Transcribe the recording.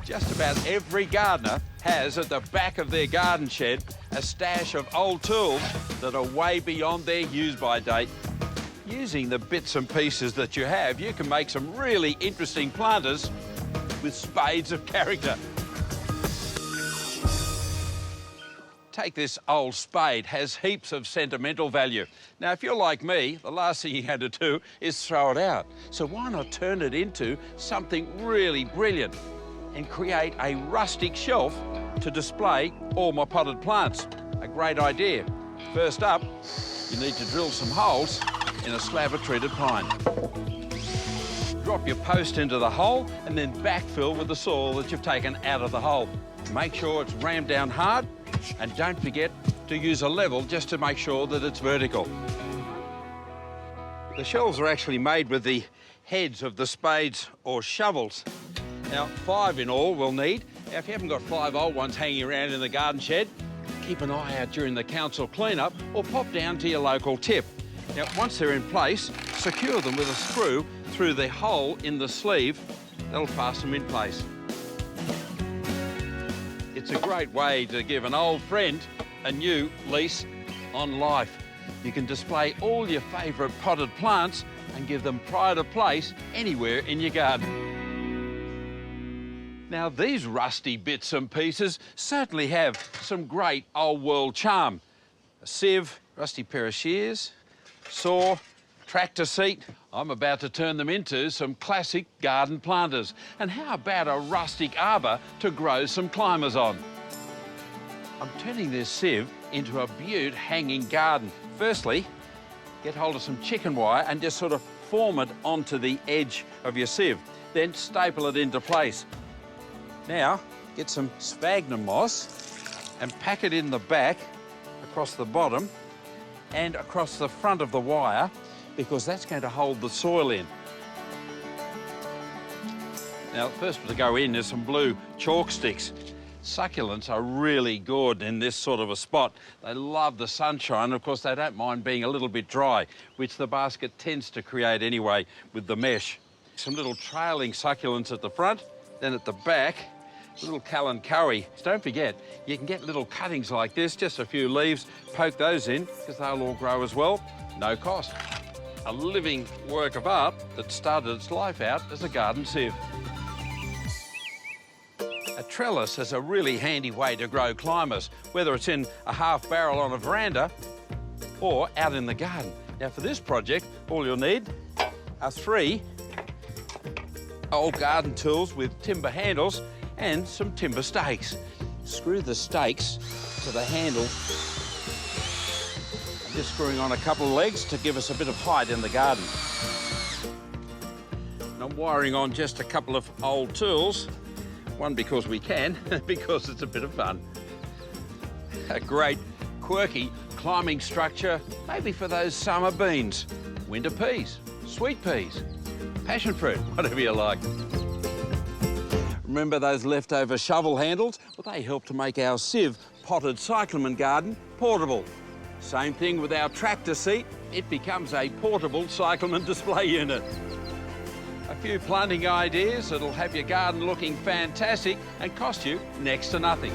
Just about every gardener has at the back of their garden shed a stash of old tools that are way beyond their use-by date. Using the bits and pieces that you have, you can make some really interesting planters with spades of character. Take this old spade, has heaps of sentimental value. Now, if you're like me, the last thing you're going to do is throw it out. So why not turn it into something really brilliant and create a rustic shelf to display all my potted plants? A great idea. First up, you need to drill some holes in a slab of treated pine. Drop your post into the hole and then backfill with the soil that you've taken out of the hole. Make sure it's rammed down hard, and don't forget to use a level just to make sure that it's vertical. The shelves are actually made with the heads of the spades or shovels. Now, 5 in all we'll need. Now, if you haven't got 5 old ones hanging around in the garden shed, keep an eye out during the council clean-up or pop down to your local tip. Now, once they're in place, secure them with a screw through the hole in the sleeve. That'll fasten them in place. It's a great way to give an old friend a new lease on life. You can display all your favourite potted plants and give them pride of place anywhere in your garden. Now, these rusty bits and pieces certainly have some great old world charm. A sieve, rusty pair of shears, saw, tractor seat. I'm about to turn them into some classic garden planters. And how about a rustic arbour to grow some climbers on? I'm turning this sieve into a beaut hanging garden. Firstly, get hold of some chicken wire and just sort of form it onto the edge of your sieve. Then staple it into place. Now, get some sphagnum moss and pack it in the back, across the bottom and across the front of the wire, because that's going to hold the soil in. Now, first to go in, there's some blue chalk sticks. Succulents are really good in this sort of a spot. They love the sunshine. Of course, they don't mind being a little bit dry, which the basket tends to create anyway with the mesh. Some little trailing succulents at the front, then at the back, a little kalanchoe. Don't forget, you can get little cuttings like this, just a few leaves, poke those in, because they'll all grow as well, no cost. A living work of art that started its life out as a garden sieve. A trellis is a really handy way to grow climbers, whether it's in a half barrel on a veranda or out in the garden. Now, for this project, all you'll need are 3 old garden tools with timber handles and some timber stakes. Screw the stakes to the handle. I'm just screwing on a couple of legs to give us a bit of height in the garden. And I'm wiring on just a couple of old tools. One because we can, because it's a bit of fun. A great, quirky climbing structure, maybe for those summer beans, winter peas, sweet peas, passion fruit, whatever you like. Remember those leftover shovel handles? Well, they help to make our sieve potted cyclamen garden portable. Same thing with our tractor seat. It becomes a portable cyclamen display unit. A few planting ideas that'll have your garden looking fantastic and cost you next to nothing.